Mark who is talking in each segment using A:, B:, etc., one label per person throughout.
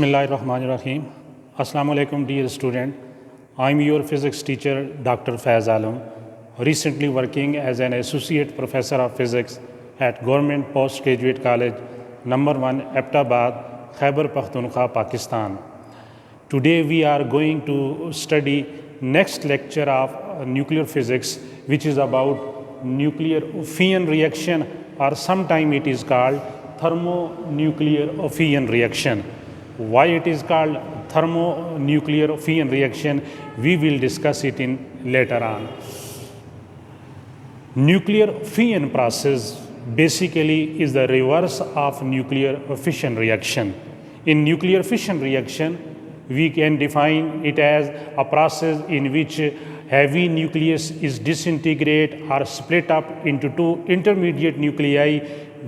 A: Bismillahirrahmanirrahim. Assalamu alaikum dear student. I'm your physics teacher Dr. Faiz Alam, recently working as an associate professor of physics at Government Postgraduate College number 1 Abbottabad, Khyber Pakhtunkhwa, Pakistan. Today we are going to study next lecture of nuclear physics, which is about nuclear fission reaction, or sometime it is called thermonuclear fission reaction. Why it is called thermonuclear fission reaction, we will discuss it in later on. Nuclear fission process basically is the reverse of nuclear fission reaction. In nuclear fission reaction, we can define it as a process in which heavy nucleus is disintegrated or split up into two intermediate nuclei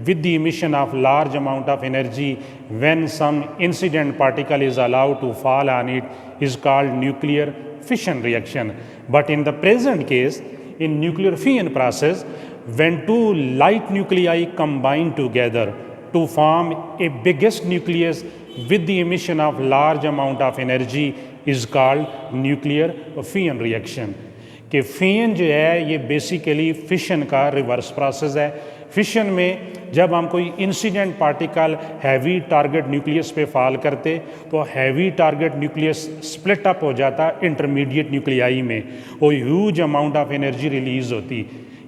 A: with the emission of large amount of energy. When some incident particle is allowed to fall on it, is called nuclear fission reaction. But in the present case, in nuclear fission process, when two light nuclei combine together to form a biggest nucleus with the emission of large amount of energy, is called nuclear fission reaction. कि fission जो है ये basically fission का reverse process है. Fission में जब हम कोई incident particle heavy target nucleus पे फॉल करते तो heavy target nucleus split up हो जाता इंटरमीडिएट न्यूक्लियाई में, और huge amount of energy release होती.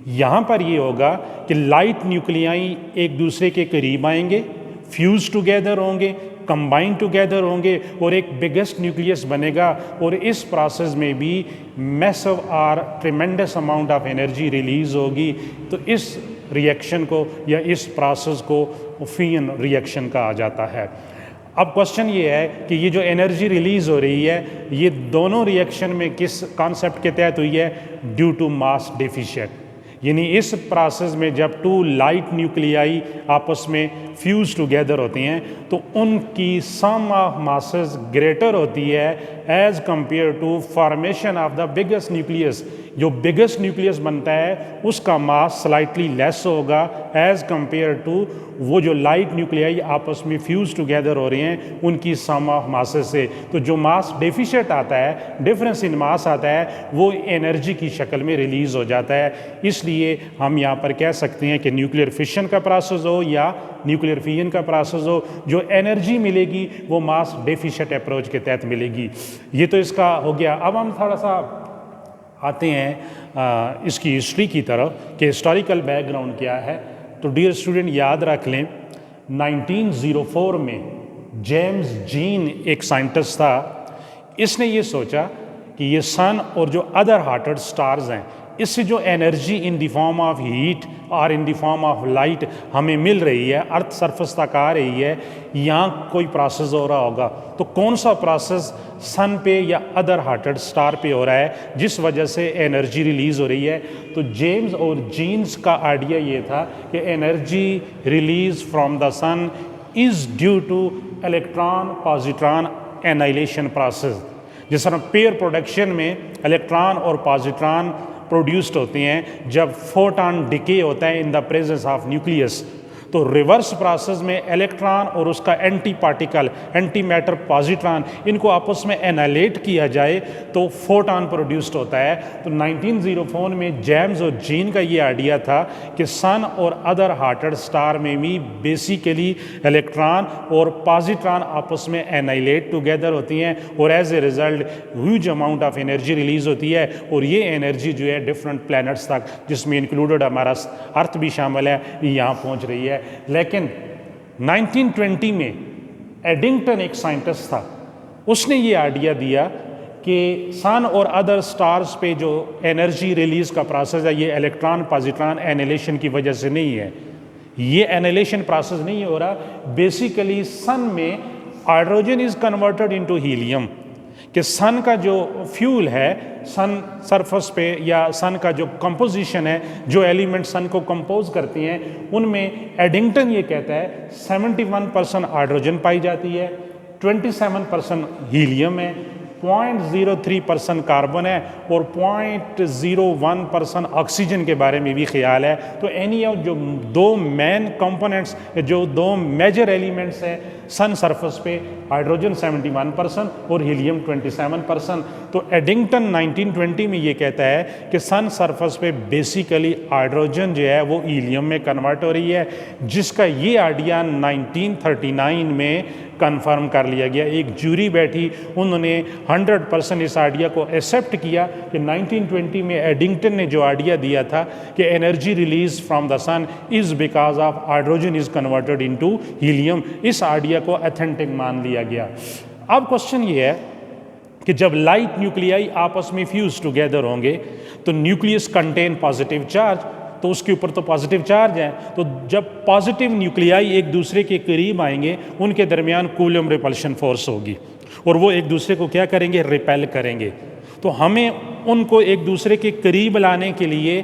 A: यहाँ पर ये होगा कि लाइट न्यूक्लियाई एक दूसरे के करीब आएंगे, फ्यूज टुगेदर होंगे, कंबाइन टुगेदर होंगे और एक बिगेस्ट न्यूक्लियस बनेगा, और इस प्रोसेस में भी मैसिव और tremendous amount of energy release होगी. तो इस रिएक्शन को या इस प्रोसेस को फिशन रिएक्शन कहा जाता है. अब क्वेश्चन ये है कि ये जो एनर्जी रिलीज हो रही है ये दोनों रिएक्शन में किस कॉन्सेप्ट के तहत हुई है? Due to mass deficient. यानी इस प्रोसेस में जब टू लाइट न्यूक्लियाई आपस में फ्यूज टुगेदर होती हैं तो उनकी सम ऑफ मासेस ग्रेटर होती है as compare to formation of the biggest nucleus. जो बिगेस्ट न्यूक्लियस बनता है उसका मास स्लाइटली लेस होगा एज कंपेयर टू वो जो लाइट न्यूक्लियाई आपस में फ्यूज टुगेदर हो रही हैं उनकी सम ऑफ मासेस से. तो जो मास डेफिशिएंट आता है, डिफरेंस इन मास आता है, वो एनर्जी की शक्ल में रिलीज हो जाता है. इसलिए हम यहाँ पर कह सकते हैं कि न्यूक्लियर फिशन का प्रोसेस हो या न्यूक्लियर फिशन का प्रोसेस हो, जो एनर्जी मिलेगी वो मास डेफिशिएंट अप्रोच के तहत मिलेगी. ये तो इसका हो गया. अब हम थोड़ा सा आते हैं इसकी हिस्ट्री की तरफ कि हिस्टोरिकल बैकग्राउंड क्या है. तो डियर स्टूडेंट याद रख लें 1904 में जेम्स जीन एक साइंटिस्ट था. इसने ये सोचा कि ये सन और जो अदर हार्टेड स्टार्स हैं इससे जो energy in the form of heat और in the form of light हमें मिल रही है, अर्थ सरफेस तक आ रही है, यहाँ कोई प्रोसेस हो रहा होगा. तो कौन सा प्रोसेस सन पे या अदर हार्टेड स्टार पे हो रहा है जिस वजह से एनर्जी रिलीज़ हो रही है? तो जेम्स और जीन्स का आइडिया ये था कि energy release from the sun is due to electron positron annihilation process. जिस तरह पेयर प्रोडक्शन में इलेक्ट्रॉन और पॉजिट्रॉन प्रोड्यूस्ड होते हैं जब फोटॉन डिके होता है in the presence of nucleus, तो रिवर्स प्रोसेस में इलेक्ट्रॉन और उसका anti particle, anti matter positron, इनको आपस में एनाइलेट किया जाए तो फोटॉन प्रोड्यूस्ड होता है. तो 1904 में जेम्स और जीन का ये आइडिया था कि सन और अदर हार्टेड स्टार में भी बेसिकली इलेक्ट्रॉन और पॉजिट्रॉन आपस में एनाइलेट टुगेदर होती हैं और as a result huge amount of energy release होती है. और ये एनर्जी जो है डिफरेंट प्लैनेट्स तक, जिसमें इंक्लूडेड हमारा अर्थ भी शामिल है, यहाँ पहुँच रही है. लेकिन 1920 में एडिंगटन एक साइंटिस्ट था, उसने ये आइडिया दिया कि सन और अदर स्टार्स पे जो एनर्जी रिलीज का प्रोसेस है ये इलेक्ट्रॉन पॉजिट्रॉन एनाइलेशन की वजह से नहीं है. ये एनाइलेशन प्रोसेस नहीं हो रहा. बेसिकली सन में hydrogen is converted into helium, कि सन का जो फ्यूल है सन सरफेस पे या सन का जो कंपोजिशन है, जो एलिमेंट सन को कंपोज करती हैं, उनमें एडिंगटन ये कहता है 71% हाइड्रोजन पाई जाती है, 27% हीलियम है, 0.03% कार्बन है और 0.01% ऑक्सीजन के बारे में भी ख्याल है। तो एनी ऑफ जो दो मेन कंपोनेंट्स, जो दो मेजर एलिमेंट्स हैं सन सरफेस पे, हाइड्रोजन 71% और हीलियम 27%। तो एडिंगटन 1920 में ये कहता है कि सन सरफेस पे बेसिकली हाइड्रोजन जो है वो हीलियम में कन्वर्ट हो रही है, जिसका ये आइडिया 1939 में कंफर्म कर लिया गया। एक जूरी बैठी, उन्होंने 100% इस आइडिया को एक्सेप्ट किया कि 1920 में एडिंगटन ने जो आइडिया दिया था कि energy release from the sun is because of hydrogen is converted into helium, इस आइडिया को ऑथेंटिक मान लिया गया। अब क्वेश्चन ये है कि जब लाइट न्यूक्लियाई आपस में फ्यूज टुगेदर होंगे तो न्यूक्लियस कंटेन पॉजिटिव चार्ज, तो उसके ऊपर तो पॉजिटिव चार्ज है, तो जब पॉजिटिव न्यूक्लियाई एक दूसरे के करीब आएंगे उनके दरमियान कूलम रिपल्शन फोर्स होगी और वो एक दूसरे को क्या करेंगे, रिपेल करेंगे। तो हमें उनको एक दूसरे के करीब लाने के लिए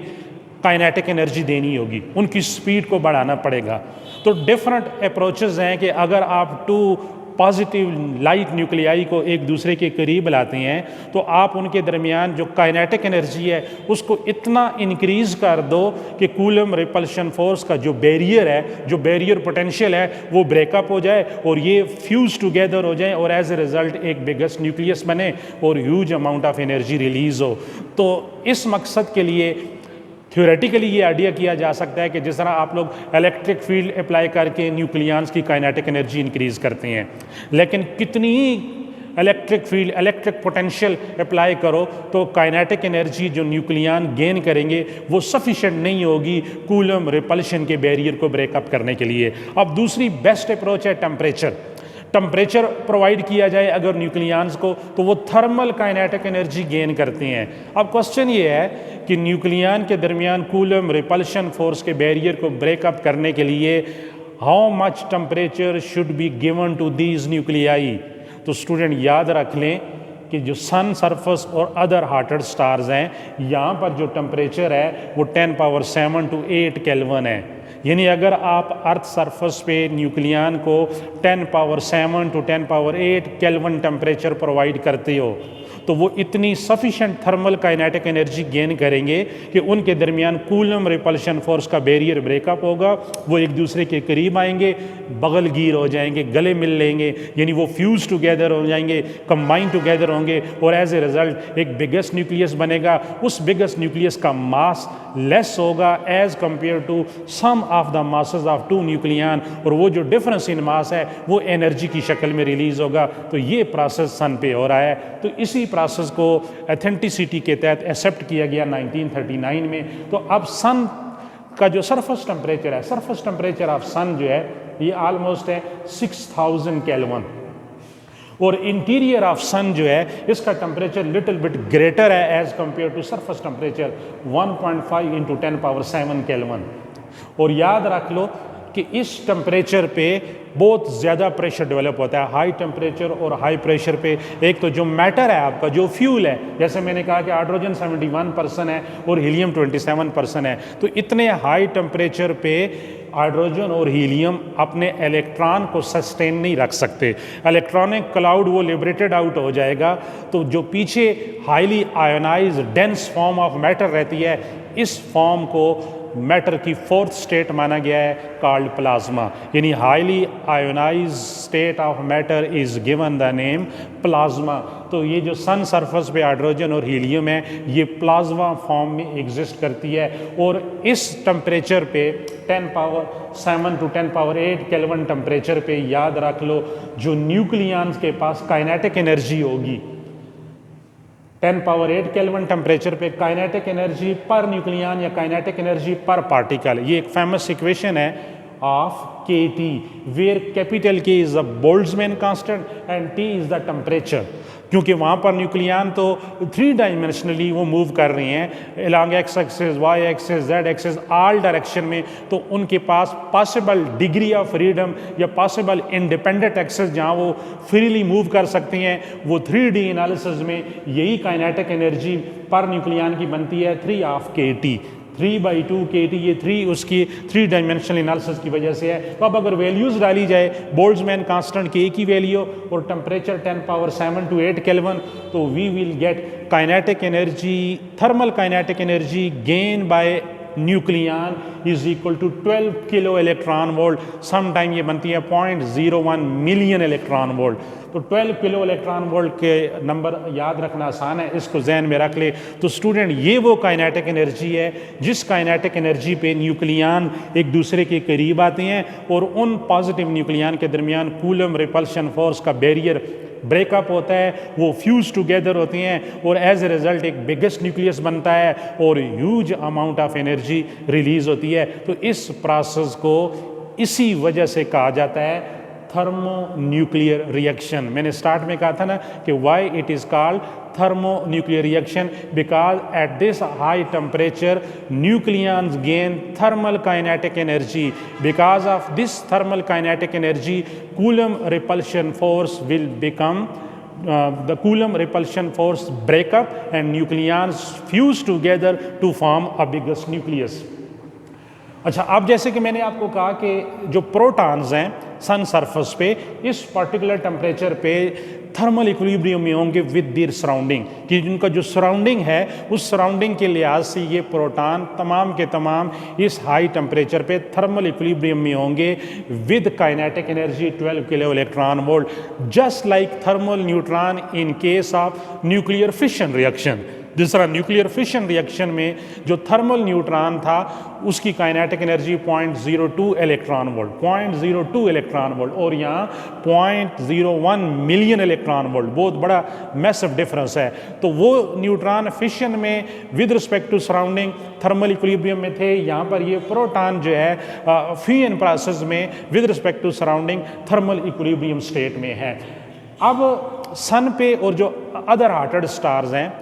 A: काइनेटिक एनर्जी देनी होगी, उनकी स्पीड को बढ़ाना पड़ेगा। तो डिफरेंट अप्रोचेस हैं कि अगर आप टू पॉजिटिव लाइट न्यूक्लियाई को एक दूसरे के करीब लाते हैं तो आप उनके दरमियान जो काइनेटिक एनर्जी है उसको इतना इंक्रीज कर दो कि कूलम रिपल्शन फोर्स का जो बैरियर है, जो बैरियर पोटेंशियल है, वो ब्रेकअप हो जाए और ये फ्यूज टुगेदर हो जाए और एज ए रिजल्ट एक बिगेस्ट न्यूक्लियस बने और huge amount of energy release हो। तो इस मकसद के लिए थ्योरेटिकली ये आइडिया किया जा सकता है कि जिस तरह आप लोग इलेक्ट्रिक फील्ड अप्लाई करके न्यूक्लियंस की काइनेटिक एनर्जी इंक्रीज करते हैं, लेकिन कितनी ही electric field, electric potential apply करो तो काइनेटिक एनर्जी जो न्यूक्लियन गेन करेंगे वो सफिशिएंट नहीं होगी कूलम रिपल्शन के बैरियर को ब्रेकअप करने के लिए। अब दूसरी बेस्ट अप्रोच है टेम्परेचर प्रोवाइड किया जाए अगर न्यूक्लियंस को, तो वो थर्मल काइनेटिक एनर्जी गेन करते हैं। अब क्वेश्चन ये है कि न्यूक्लियन के दरमियान कूलम रिपल्शन फोर्स के बैरियर को ब्रेकअप करने के लिए how much temperature should be given to these nuclei. तो स्टूडेंट याद रख लें कि जो सन सरफेस और अदर हॉटेड स्टार्स हैं, यहाँ पर जो टेम्परेचर है वो 10⁻7 to 8 केल्विन है। यानी अगर आप अर्थ सरफेस पे न्यूक्लियन को 10⁻7 to 10⁻8 केल्विन टेम्परेचर प्रोवाइड करते हो तो वो इतनी sufficient thermal kinetic energy gain करेंगे कि उनके दरमियान कूलम रिपल्शन फोर्स का बैरियर ब्रेकअप होगा, वो एक दूसरे के करीब आएंगे, बगल गिर हो जाएंगे, गले मिल लेंगे, यानी वो फ्यूज टुगेदर हो जाएंगे, कंबाइन टुगेदर होंगे और एज ए रिजल्ट एक बिगेस्ट न्यूक्लियस बनेगा। उस बिगेस्ट न्यूक्लियस का मास लेस होगा as compare to sum of the masses of two nucleon, और वो जो डिफरेंस इन मास है वो एनर्जी की शक्ल में रिलीज होगा। तो ये प्रोसेस सन पे हो रहा है। तो इसी प्रोसेस को एथेंटिसिटी के तहत एक्सेप्ट किया गया 1939 में। तो अब सन का जो सरफेस टेम्परेचर है, सरफेस टेम्परेचर ऑफ सन जो है ये ऑलमोस्ट है 6000 केल्विन, और इंटीरियर ऑफ सन जो है इसका टेम्परेचर लिटिल बिट ग्रेटर है as compare to surface temperature 1.5 × 10⁻7 kelvin. और याद रख लो कि इस टेम्परेचर पे बहुत ज़्यादा प्रेशर डेवलप होता है। हाई टेम्परेचर और हाई प्रेशर पे एक तो जो मैटर है आपका, जो फ्यूल है, जैसे मैंने कहा कि हाइड्रोजन 71% है और हीलियम 27% है, तो इतने हाई टेम्परेचर पे हाइड्रोजन और हीलियम अपने इलेक्ट्रॉन को सस्टेन नहीं रख सकते। इलेक्ट्रॉनिक क्लाउड वो लिबरेटेड आउट हो जाएगा, तो जो पीछे highly ionised dense form of matter रहती है, इस फॉर्म को मैटर की फोर्थ स्टेट माना गया है कॉल्ड प्लाज्मा। यानी highly ionised state of matter is given the name plasma. तो ये जो सन सरफेस पे हाइड्रोजन और हीलियम है ये प्लाज्मा फॉर्म में एग्जिस्ट करती है, और इस टेम्परेचर पे 10⁻7 to 10⁻8 केल्विन टेम्परेचर पे याद रख लो जो न्यूक्लियंस के पास काइनेटिक एनर्जी होगी 10⁻8 केल्विन टेम्परेचर पे काइनेटिक एनर्जी पर न्यूक्लियन या काइनेटिक एनर्जी पर पार्टिकल, ये एक फेमस इक्वेशन है of KT where capital K is the Boltzmann constant and T is the temperature. क्योंकि वहाँ पर न्यूक्लियन तो 3 डायमेंशनली वो मूव कर रहे हैं along x axis, y axis, z axis, all direction में, तो उनके पास पॉसिबल डिग्री ऑफ फ्रीडम या पॉसिबल इंडिपेंडेंट एक्सेस जहाँ वो फ्रीली मूव कर सकते हैं, वो 3D एनालिसिस में यही काइनेटिक एनर्जी पर न्यूक्लियन की बनती है 3 ऑफ KT। 3/2 KT, ये 3 उसकी 3 डायमेंशनल एनालिसिस की वजह से है। तो अब अगर वैल्यूज़ डाली जाए बोल्ट्जमैन कांस्टेंट K की वैल्यू और टेम्परेचर 10⁻7 to 8 केल्विन, तो we will get kinetic energy, thermal kinetic energy gain by nucleon is equal to 12 kilo electron volt, some time ये बनती है 0.01 मिलियन इलेक्ट्रॉन वोल्ट। तो 12 किलो इलेक्ट्रॉन वोल्ट के number याद रखना आसान है, इसको जहन में रख ले। तो स्टूडेंट ये वो काइनेटिक एनर्जी है जिस काइनेटिक एनर्जी पे न्यूक्लियन एक दूसरे के करीब आते हैं और उन पॉजिटिव न्यूक्लियन के दरमियान कूलम रिपल्शन फोर्स का बैरियर ब्रेकअप होता है, वो फ्यूज टुगेदर होती हैं और एज ए रिजल्ट एक बिगेस्ट न्यूक्लियस बनता है और huge amount of energy release होती है। तो इस प्रोसेस को इसी वजह से कहा जाता है थर्मोन्यूक्लियर रिएक्शन। मैंने स्टार्ट में कहा था ना कि why it is called thermonuclear reaction, because at this high temperature nucleons gain thermal kinetic energy. Because of this thermal kinetic energy, Coulomb repulsion force will become the Coulomb repulsion force break up and nucleons fuse together to form a biggest nucleus. अच्छा, अब जैसे कि मैंने आपको कहा कि जो protons हैं सन सरफेस पे इस पर्टिकुलर टेम्परेचर पे थर्मल इक्विलिब्रियम में होंगे विद देयर सराउंडिंग, कि जिनका जो सराउंडिंग है उस सराउंडिंग के लिहाज से ये प्रोटॉन तमाम के तमाम इस हाई टेम्परेचर पे थर्मल इक्विलिब्रियम में होंगे with kinetic energy 12 kilo electron volt, just like thermal neutron in case of nuclear fission reaction. दूसरा, न्यूक्लियर फिशन रिएक्शन में जो थर्मल न्यूट्रॉन था उसकी kinetic energy 0.02 electron volt, 0.02 electron volt, और यहाँ 0.01 मिलियन इलेक्ट्रॉन वोल्ट, बहुत बड़ा मैसिव डिफरेंस है। तो वो न्यूट्रॉन फिशन में with respect to surrounding thermal equilibrium में थे, यहाँ पर ये प्रोटॉन जो है फिशन प्रोसेस में with respect to surrounding thermal equilibrium state में है। अब सन पे और जो अदर हार्टेड स्टार्स हैं,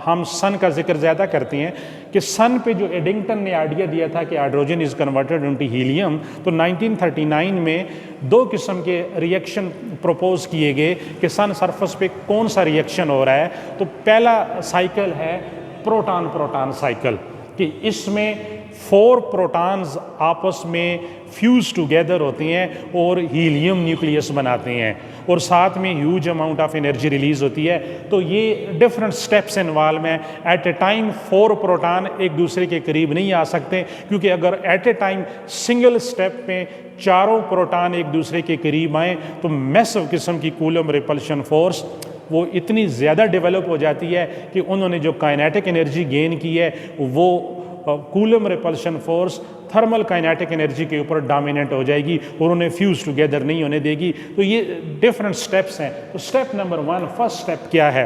A: हम सन का जिक्र ज़्यादा करते हैं कि सन पे जो एडिंगटन ने आइडिया दिया था कि hydrogen is converted into helium, तो 1939 में दो किस्म के रिएक्शन प्रपोज किए गए कि सन सरफेस पे कौन सा रिएक्शन हो रहा है। तो पहला साइकिल है प्रोटॉन प्रोटॉन साइकिल, कि इसमें 4 प्रोटॉन्स आपस में फ्यूज टुगेदर होते हैं और हीलियम न्यूक्लियस बनाते हैं और साथ में huge amount of energy release होती है। तो ये डिफरेंट स्टेप्स इन्वॉल्व हैं। एट ए टाइम 4 प्रोटॉन एक दूसरे के करीब नहीं आ सकते, क्योंकि अगर at a time single step में चारों प्रोटॉन एक दूसरे के करीब आएँ तो मैसिव किस्म की कूलम रिपल्शन फोर्स वो इतनी ज़्यादा डेवलप हो जाती है कि उन्होंने जो काइनेटिक एनर्जी गेन की है वो coulomb repulsion force thermal kinetic energy के ऊपर डोमिनेंट हो जाएगी और उन्हें फ्यूज टुगेदर नहीं होने देगी। तो ये डिफरेंट स्टेप्स हैं। तो स्टेप नंबर 1, फर्स्ट स्टेप क्या है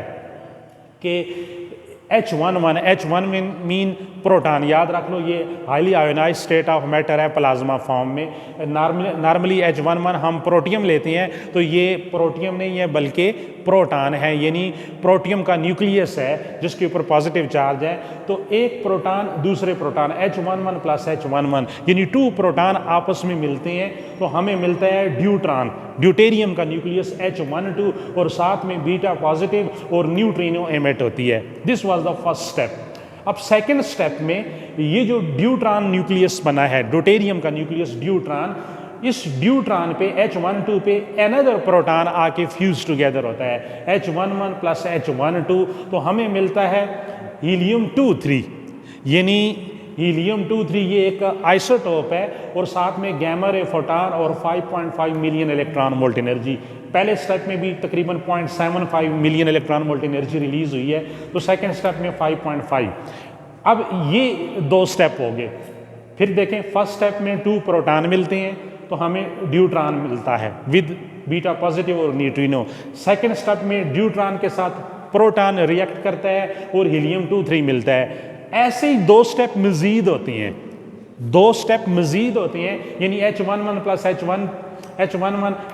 A: कि H1 मीन प्रोटॉन, याद रख लो ये highly ionize state of matter है प्लाज्मा फॉर्म में। नॉर्मली H1 हम प्रोटियम लेते हैं, तो ये प्रोटियम नहीं है बल्कि प्रोटॉन है, यानी प्रोटियम का न्यूक्लियस है जिसके ऊपर पॉजिटिव चार्ज है। तो एक प्रोटॉन दूसरे प्रोटॉन H11 प्लस H11 यानी 2 प्रोटॉन आपस में मिलते हैं तो हमें मिलता है ड्यूट्रॉन, ड्यूटेरियम का न्यूक्लियस H12 और साथ में बीटा पॉजिटिव और न्यूट्रिनो एमिट होती है। This was the first step. अब सेकेंड स्टेप में ये जो ड्यूट्रॉन न्यूक्लियस बना है, ड्यूटेरियम का न्यूक्लियस ड्यूट्रॉन, इस ड्यूट्रॉन पे H12 पे अनदर प्रोटॉन आके फ्यूज टुगेदर होता है H11 प्लस H12, तो हमें मिलता है हीलियम 23, यानी हीलियम 23 ये एक आइसोटोप है और साथ में गैमा रे फोटॉन और 5.5 मिलियन इलेक्ट्रॉन वोल्ट एनर्जी। पहले स्टेप में भी तकरीबन 0.75 million electron volt energy release हुई है, तो सेकेंड स्टेप में 5.5। अब ये 2 स्टेप हो गए। फिर देखें, फर्स्ट स्टेप में 2 प्रोटॉन मिलते हैं तो हमें ड्यूट्रॉन मिलता है विद बीटा पॉजिटिव और न्यूट्रिनो। सेकेंड स्टेप में ड्यूट्रॉन के साथ प्रोटॉन रिएक्ट करता है और हीलियम 23 मिलता है। ऐसे ही 2 स्टेप मजीद होती हैं, 2 स्टेप मजीद होती हैं, यानी H11 प्लस H11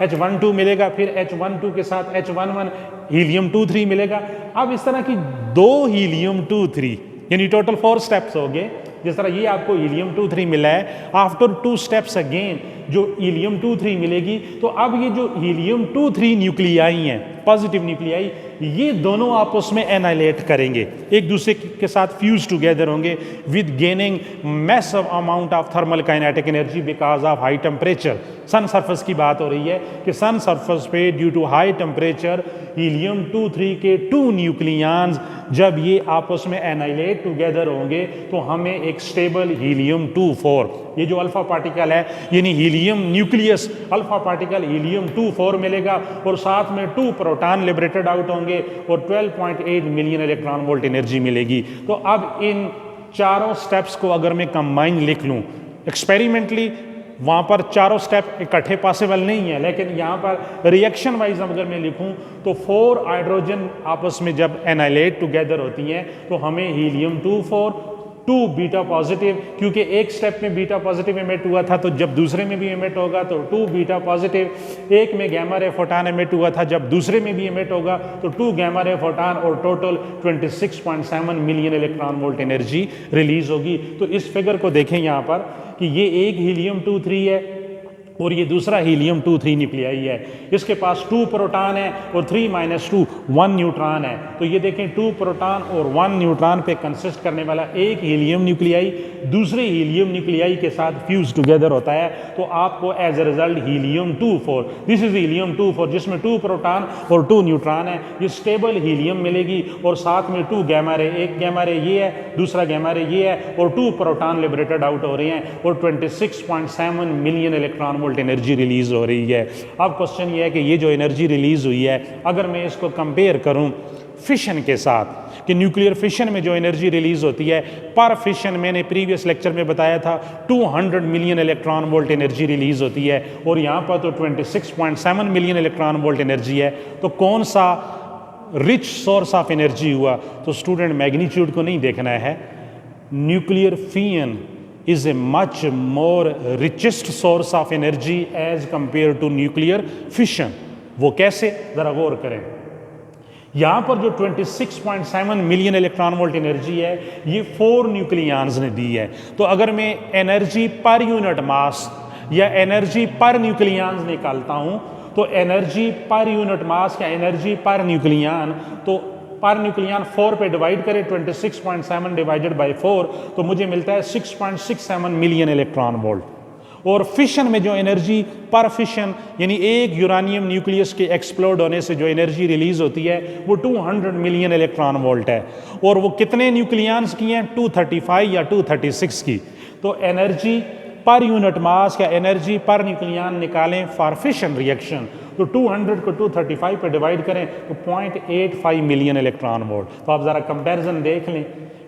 A: H12 मिलेगा, फिर H12 के साथ H11 हीलियम 23 मिलेगा। अब इस तरह की 2 हीलियम 23 यानी टोटल 4 स्टेप्स हो गए। जिस तरह ये आपको हीलियम 23 मिला है, आफ्टर 2 स्टेप्स अगेन जो हीलियम 2-3 मिलेगी। तो अब ये जो हीलियम 2-3 न्यूक्लियाई हैं, पॉजिटिव न्यूक्लियाई, ये दोनों आपस में एनाइलेट करेंगे, एक दूसरे के साथ फ्यूज टुगेदर होंगे with gaining massive amount of thermal kinetic energy because of high temperature. Sun surface की बात हो रही है कि सन सरफेस पे due to high temperature helium 2-3 के 2 न्यूक्लियंस जब ये आपस में एनाइलेट टुगेदर होंगे तो हमें एक स्टेबल हीलियम 2-4, ये जो अल्फा पार्टिकल है यानी helium nucleus alpha particle helium 2-4 मिलेगा और साथ में 2 प्रोटॉन लिबरेटेड आउट होंगे और 12.8 मिलियन इलेक्ट्रॉन वोल्ट एनर्जी मिलेगी। तो अब इन चारों स्टेप्स को अगर मैं कंबाइन लिख लूँ एक्सपेरिमेंटली, वहाँ पर चारों स्टेप इकट्ठे पॉसिबल नहीं है, लेकिन यहाँ पर रिएक्शन वाइज अगर मैं लिखूँ तो 4 हाइड्रोजन आपस में जब एनाइलेट टुगेदर होती हैं तो हमें हीलियम 2-4, 2 बीटा पॉजिटिव, क्योंकि एक स्टेप में बीटा पॉजिटिव एमिट हुआ था तो जब दूसरे में भी एमिट होगा तो 2 बीटा पॉजिटिव, एक में गैमा रे फोटॉन एमिट हुआ था जब दूसरे में भी एमिट होगा तो 2 गैमा रे फोटॉन और total 26.7 million electron volt energy release होगी। तो इस फिगर को देखें यहाँ पर कि ये एक हीलियम 2-3 है और ये दूसरा हीलियम 2-3 न्यूक्लियाई है, इसके पास 2 प्रोटॉन है और 3-2 1 न्यूट्रॉन है। तो ये देखें 2 प्रोटॉन और 1 न्यूट्रॉन पे कंसिस्ट करने वाला एक हीलियम न्यूक्लियाई दूसरे हीलियम न्यूक्लियाई के साथ फ्यूज टुगेदर होता है तो आपको as a result helium 2-4, this is helium 2-4 जिसमें 2 प्रोटॉन और 2 न्यूट्रॉन है, ये स्टेबल हीलियम मिलेगी और साथ में 2 गैमा रे, एक गैमा रे ये है दूसरा गैमा रे ये है और 2 प्रोटॉन लिबरेटेड आउट हो रहे हैं और 26.7 million electron volt energy release हो रही है। अब क्वेश्चन ये है कि ये जो एनर्जी रिलीज हुई है अगर मैं इसको कंपेयर करूं फिशन के साथ कि न्यूक्लियर फिशन में जो एनर्जी रिलीज होती है पर फिशन, मैंने प्रीवियस लेक्चर में बताया था 200 million electron volt energy release होती है और यहाँ पर तो 26.7 मिलियन इलेक्ट्रॉन वोल्ट एनर्जी है, तो कौन सा रिच सोर्स ऑफ एनर्जी हुआ? तो स्टूडेंट मैग्नीट्यूड को नहीं देखना है, nuclear fission is a much more richest source of energy as compared to nuclear fission। वो कैसे, जरा गौर करें। यहाँ पर जो 26.7 मिलियन इलेक्ट्रॉन वोल्ट एनर्जी है ये 4 न्यूक्लियंस ने दी है। तो अगर मैं एनर्जी पर यूनिट मास या एनर्जी पर न्यूक्लियंस निकालता हूँ तो एनर्जी पर यूनिट मास या एनर्जी पर न्यूक्लियन, तो पर न्यूक्लियन 4 पे डिवाइड करें 26.7 डिवाइडेड बाय 4 तो मुझे मिलता है 6.67 मिलियन इलेक्ट्रॉन वोल्ट। और फिशन में जो एनर्जी पर फिशन यानी एक यूरानियम न्यूक्लियस के एक्सप्लोड होने से जो एनर्जी रिलीज होती है वो 200 मिलियन इलेक्ट्रॉन वोल्ट है और वो कितने न्यूक्लियंस की हैं? 235 या 236 की। तो एनर्जी पर यूनिट मास या एनर्जी पर न्यूक्लियन निकालें फॉर फिशन रिएक्शन तो 200 को 235 पे डिवाइड करें तो 0.85 मिलियन इलेक्ट्रॉन वोल्ट। तो आप ज़रा कंपैरिजन देख लें,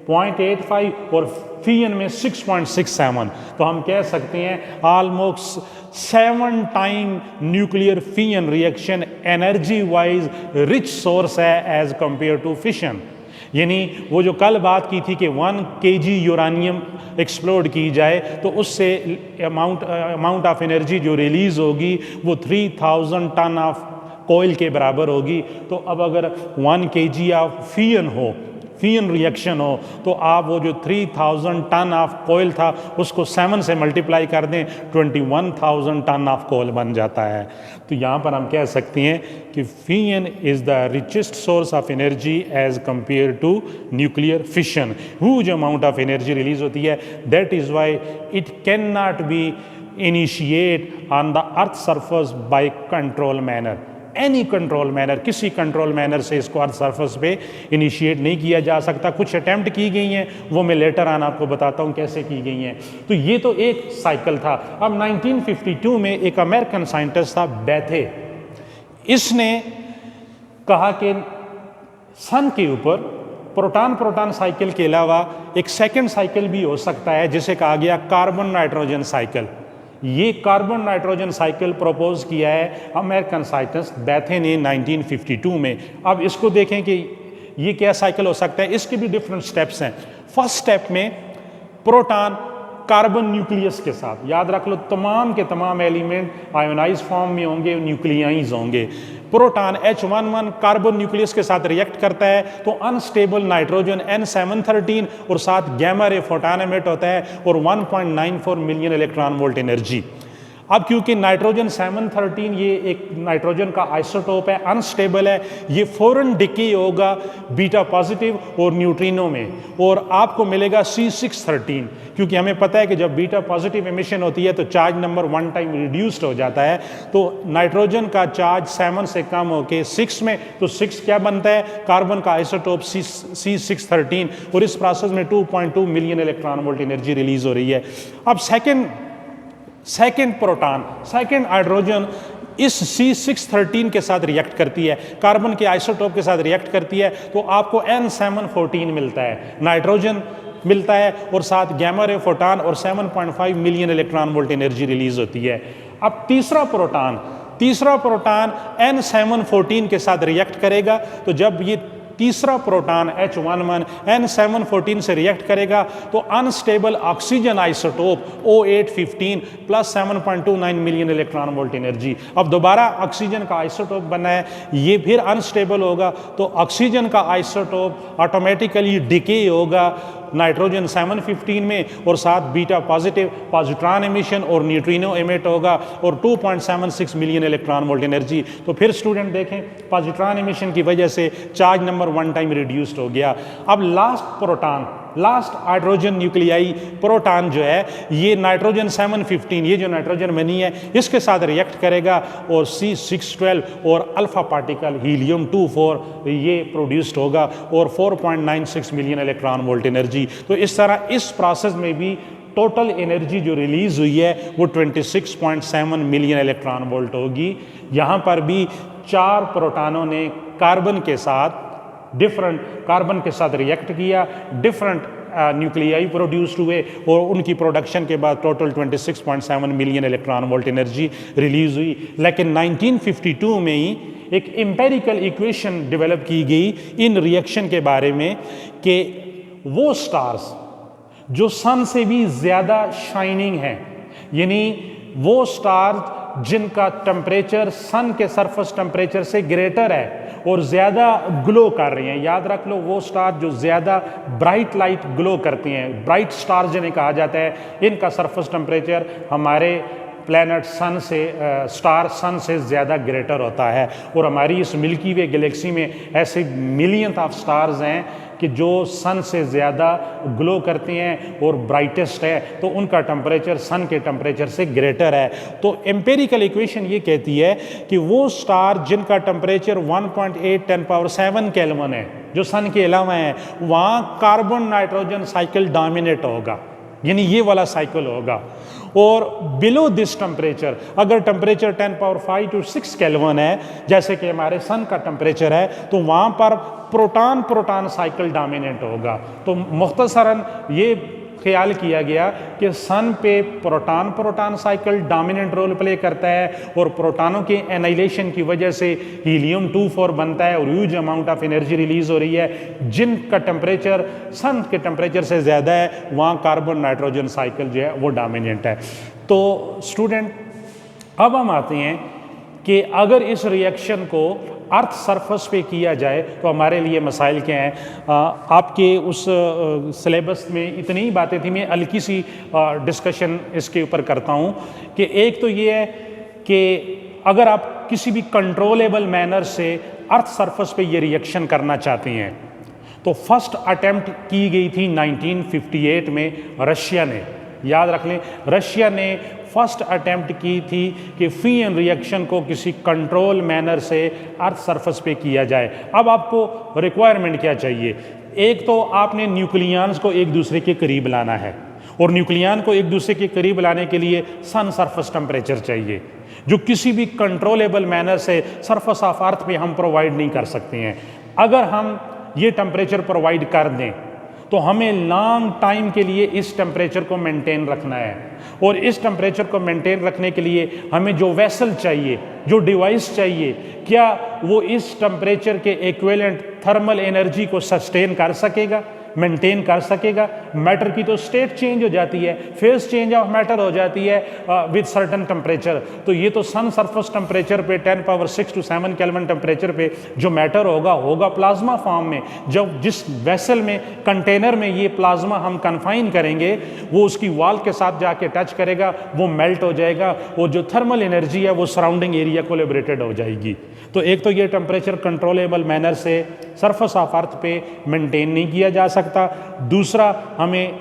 A: 0.85 और फियन में 6.67, तो हम कह सकते हैं almost 7 time nuclear fusion reaction energy wise rich source है एज कंपेयर टू फिशन। यानी वो जो कल बात की थी कि 1 kg यूरानियम एक्सप्लोड की जाए तो उससे अमाउंट ऑफ एनर्जी जो रिलीज होगी वो 3000 टन ऑफ कोयल के बराबर होगी। तो अब अगर 1 kg ऑफ फियन रिएक्शन हो तो आप वो जो 3000 टन ऑफ कोयल था उसको 7 से मल्टीप्लाई कर दें 21,000 टन ऑफ कोयल बन जाता है। तो यहाँ पर हम कह सकते हैं कि fusion is the richest source of energy as compare to nuclear fission. Huge amount of energy release होती है, that is why it can not be initiate on the earth surface by control manner. Any control manner, किसी control manner से इसको अर्थ surface पे initiate नहीं किया जा सकता। कुछ अटैम्प्ट की गई हैं, वो मैं लेटर ऑन आपको बताता हूँ कैसे की गई हैं। तो ये तो एक साइकिल था। अब 1952 में एक अमेरिकन साइंटिस्ट था बेथे, इसने कहा कि सन के ऊपर प्रोटॉन साइकिल के अलावा एक सेकेंड साइकिल भी हो सकता है जिसे कहा गया कार्बन नाइट्रोजन साइकिल। ये कार्बन नाइट्रोजन साइकिल प्रपोज किया है अमेरिकन साइंटिस्ट बेथे ने 1952 में। अब इसको देखें कि ये क्या साइकिल हो सकता है। इसके भी डिफरेंट स्टेप्स हैं। फर्स्ट स्टेप में प्रोटॉन कार्बन न्यूक्लियस के साथ, याद रख लो तमाम के तमाम एलिमेंट आयोनाइज फॉर्म में होंगे, न्यूक्लियाइज होंगे। प्रोटॉन H11 कार्बन न्यूक्लियस के साथ रिएक्ट करता है तो अनस्टेबल नाइट्रोजन N713 और साथ गैमा रे फोटॉन एमिट होता है और 1.94 मिलियन इलेक्ट्रॉन वोल्ट एनर्जी। अब क्योंकि नाइट्रोजन 713 ये एक नाइट्रोजन का आइसोटोप है, अनस्टेबल है, ये फौरन डिके होगा बीटा पॉजिटिव और न्यूट्रिनो में और आपको मिलेगा C613, क्योंकि हमें पता है कि जब बीटा पॉजिटिव एमिशन होती है तो चार्ज नंबर 1 टाइम रिड्यूस्ड हो जाता है। तो नाइट्रोजन का चार्ज 7 से कम होके 6 में, तो 6 क्या बनता है, कार्बन का आइसोटोप C613 और इस प्रोसेस में 2.2 million electron volt energy release हो रही है। अब सेकेंड प्रोटॉन, सेकेंड हाइड्रोजन इस C613 के साथ रिएक्ट करती है, कार्बन के आइसोटोप के साथ रिएक्ट करती है, तो आपको N714 मिलता है, नाइट्रोजन मिलता है और साथ गैमा रे फोटॉन और 7.5 million electron volt energy release होती है। अब तीसरा प्रोटॉन N714 के साथ रिएक्ट करेगा, तो जब ये तीसरा प्रोटॉन H11 N714 से रिएक्ट करेगा तो unstable oxygen isotope O815 plus 7.29 million electron volt energy. अब दोबारा ऑक्सीजन का आइसोटोप बना है, ये फिर अनस्टेबल होगा, तो ऑक्सीजन का आइसोटोप ऑटोमेटिकली डिके होगा नाइट्रोजन 715 में और साथ बीटा पॉजिटिव पॉजिट्रॉन एमिशन और न्यूट्रिनो एमिट होगा और 2.76 मिलियन इलेक्ट्रॉन वोल्ट एनर्जी। तो फिर स्टूडेंट देखें, पॉजिट्रॉन एमिशन की वजह से चार्ज नंबर 1 टाइम रिड्यूस्ड हो गया। अब लास्ट हाइड्रोजन न्यूक्लियाई प्रोटॉन जो है, ये नाइट्रोजन 715, ये जो नाइट्रोजन बनी है इसके साथ रिएक्ट करेगा और C612 और अल्फा पार्टिकल हीलियम 24 ये प्रोड्यूस्ड होगा और 4.96 मिलियन इलेक्ट्रॉन वोल्ट एनर्जी। तो इस तरह इस प्रोसेस में भी टोटल एनर्जी जो रिलीज हुई है वो 26.7 मिलियन इलेक्ट्रॉन वोल्ट होगी। यहाँ पर भी 4 प्रोटॉनों ने कार्बन के साथ रिएक्ट किया, डिफरेंट न्यूक्लियाई प्रोड्यूस्ड हुए और उनकी प्रोडक्शन के बाद total 26.7 million electron volt energy release हुई। लेकिन 1952 में ही एक एम्पेरिकल इक्वेशन डेवलप की गई इन रिएक्शन के बारे में कि वो स्टार्स जो सन से भी ज़्यादा शाइनिंग हैं, यानी वो स्टार्स जिनका टेम्परेचर सन के सरफेस टेम्परेचर से ग्रेटर है और ज़्यादा ग्लो कर रही हैं, याद रख लो वो स्टार जो ज़्यादा ब्राइट लाइट ग्लो करती हैं, ब्राइट स्टार जिन्हें कहा जाता है, इनका सरफेस टेम्परेचर हमारे प्लैनेट स्टार सन से ज़्यादा ग्रेटर होता है। और हमारी इस मिल्की वे गैलेक्सी में ऐसे मिलियंस ऑफ स्टार्स हैं कि जो सन से ज़्यादा ग्लो करते हैं और ब्राइटेस्ट है, तो उनका टेम्परेचर सन के टेम्परेचर से ग्रेटर है। तो एम्पेरिकल इक्वेशन ये कहती है कि वो स्टार जिनका टेम्परेचर 1.8 10⁻⁷ केल्विन है, जो सन के अलावा है, वहाँ कार्बन नाइट्रोजन साइकिल डोमिनेट होगा, यानी ये वाला साइकिल होगा। और बिलो दिस टेम्परेचर, अगर टेम्परेचर 10⁵ to 6 केल्विन है, जैसे कि हमारे सन का टेम्परेचर है, तो वहाँ पर प्रोटॉन साइकिल डोमिनेट होगा। तो मुख्तसरन ये ख्याल किया गया कि सन पे proton cycle dominant role play करता है और प्रोटॉनों के एनाइलेशन की वजह से हीलियम 24 बनता है और huge amount of energy release हो रही है। जिनका टेम्परेचर सन के टेम्परेचर से ज़्यादा है, वहाँ कार्बन नाइट्रोजन साइकिल जो है वो डोमिनेंट है। तो स्टूडेंट, अब हम आते हैं कि अगर इस रिएक्शन को अर्थ सरफेस पे किया जाए तो हमारे लिए मसाइल क्या हैं। आपके उस सिलेबस में इतनी ही बातें थी, मैं हल्की सी डिस्कशन इसके ऊपर करता हूँ कि एक तो ये है कि अगर आप किसी भी कंट्रोलेबल मैनर से अर्थ सरफेस पे ये रिएक्शन करना चाहते हैं तो फर्स्ट अटेम्प्ट की गई थी 1958 में रशिया ने, याद रख लें, रशिया ने फर्स्ट अटेम्प्ट की थी कि फ्यूजन रिएक्शन को किसी कंट्रोल मैनर से अर्थ सरफेस पे किया जाए। अब आपको रिक्वायरमेंट क्या चाहिए, एक तो आपने न्यूक्लियंस को एक दूसरे के करीब लाना है और न्यूक्लियन को एक दूसरे के करीब लाने के लिए सन सरफेस टेम्परेचर चाहिए, जो किसी भी कंट्रोलेबल मैनर से सरफेस ऑफ अर्थ पे हम प्रोवाइड नहीं कर सकते हैं। अगर हम ये टेम्परेचर प्रोवाइड कर दें तो हमें लॉन्ग टाइम के लिए इस टेम्परेचर को मेंटेन रखना है और इस टेम्परेचर को मेंटेन रखने के लिए हमें जो वेसल चाहिए, जो डिवाइस चाहिए, क्या वो इस टेम्परेचर के इक्विवेलेंट थर्मल एनर्जी को सस्टेन कर सकेगा, मेंटेन कर सकेगा? मैटर की तो स्टेट चेंज हो जाती है, फेज चेंज ऑफ मैटर हो जाती है विद सर्टन टेम्परेचर। तो ये तो सन सरफेस टेम्परेचर पे 10⁻⁶ to 7 केल्विन टेम्परेचर पे जो मैटर होगा प्लाज्मा फॉर्म में। जब जिस वेसल में, कंटेनर में ये प्लाज्मा हम कन्फाइन करेंगे, वो उसकी वॉल के साथ जाके टच करेगा, वो मेल्ट हो जाएगा, वो जो थर्मल एनर्जी है वो सराउंडिंग एरिया को लिबरेटेड हो जाएगी। तो एक तो ये टेम्परेचर कंट्रोलेबल मैनर से सरफेस ऑफ अर्थ पे मेंटेन नहीं किया जा सकता। दूसरा, हमें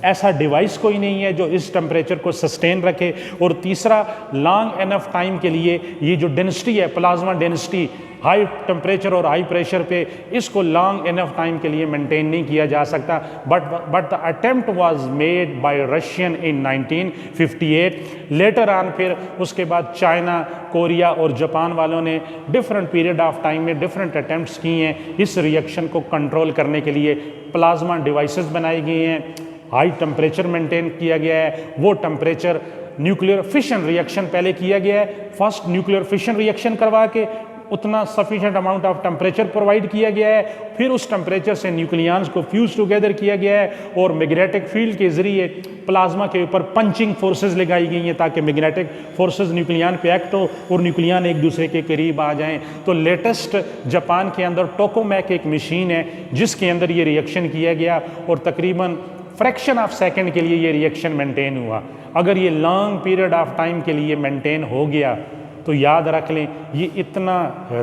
A: ऐसा डिवाइस कोई नहीं है जो इस टेम्परेचर को सस्टेन रखे। और तीसरा, लॉन्ग एनफ टाइम के लिए ये जो डेंसिटी है, प्लाज्मा डेंसिटी, हाई टेम्परेचर और हाई प्रेशर पे इसको लॉन्ग इनफ टाइम के लिए मेंटेन नहीं किया जा सकता। But the attempt was made by Russian in 1958। Later on फिर उसके बाद चाइना, कोरिया और जापान वालों ने डिफरेंट पीरियड ऑफ टाइम में डिफरेंट अटेम्प्ट्स किए हैं। इस रिएक्शन को कंट्रोल करने के लिए प्लाज्मा डिवाइसेस बनाई गई हैं, हाई टेम्परेचर मेंटेन किया गया है। वो टेम्परेचर न्यूक्लियर फिशन रिएक्शन पहले किया गया है, फर्स्ट न्यूक्लियर फिशन रिएक्शन करवा के उतना sufficient amount of temperature provide किया गया है, फिर उस टेम्परेचर से न्यूक्लियॉन्स को फ्यूज टुगेदर किया गया है और मैग्नेटिक फील्ड के जरिए प्लाज्मा के ऊपर पंचिंग फोर्सेस लगाई गई हैं ताकि मैग्नेटिक फोर्सेस न्यूक्लियॉन पे एक्ट हो और न्यूक्लियॉन एक दूसरे के करीब आ जाएं। तो लेटेस्ट जापान के अंदर टोकोमैक एक मशीन है जिसके अंदर ये रिएक्शन किया गया और तकरीबन फ्रैक्शन ऑफ सेकेंड के लिए ये रिएक्शन मेंटेन हुआ। अगर ये लॉन्ग पीरियड ऑफ टाइम के लिए मेंटेन हो गया तो याद रख लें ये इतना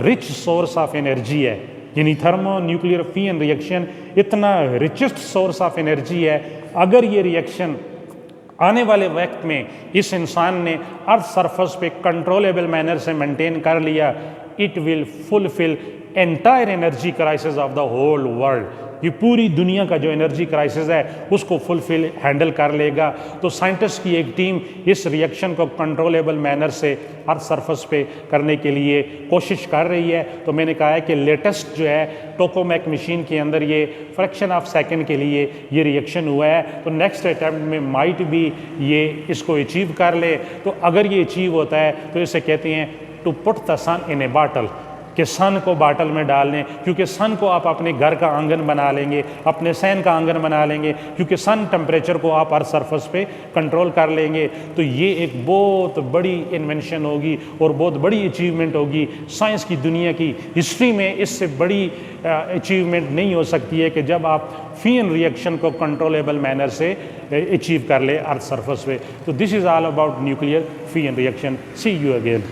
A: रिच सोर्स ऑफ एनर्जी है, यानी थर्मो न्यूक्लियर फिशन रिएक्शन इतना रिचेस्ट सोर्स ऑफ एनर्जी है। अगर ये रिएक्शन आने वाले वक्त में इस इंसान ने अर्थ सरफेस पे कंट्रोलेबल मैनर से मेंटेन कर लिया, it will fulfil entire energy crisis of the whole world. ये पूरी दुनिया का जो एनर्जी क्राइसिस है उसको फुलफिल हैंडल कर लेगा। तो साइंटिस्ट की एक टीम इस रिएक्शन को कंट्रोलेबल मैनर से अर्थ सरफेस पे करने के लिए कोशिश कर रही है। तो मैंने कहा है कि लेटेस्ट जो है टोकोमैक मशीन के अंदर ये फ्रैक्शन ऑफ सेकंड के लिए ये रिएक्शन हुआ है। तो नेक्स्ट अटैम्प्ट में माइट भी ये इसको अचीव कर ले। तो अगर ये अचीव होता है तो इसे कहते हैं to put the sun in a bottle, कि सन को बाटल में डाल लें, क्योंकि सन को आप अपने घर का आंगन बना लेंगे, अपने सहन का आंगन बना लेंगे, क्योंकि सन टेम्परेचर को आप हर सरफेस पे कंट्रोल कर लेंगे। तो ये एक बहुत बड़ी इन्वेंशन होगी और बहुत बड़ी अचीवमेंट होगी साइंस की दुनिया की हिस्ट्री में। इससे बड़ी अचीवमेंट नहीं हो सकती है कि जब आप फिशन रिएक्शन को कंट्रोलेबल मैनर से अचीव कर ले अर्थ सरफेस पे। तो this is all about nuclear fission reaction. See you again.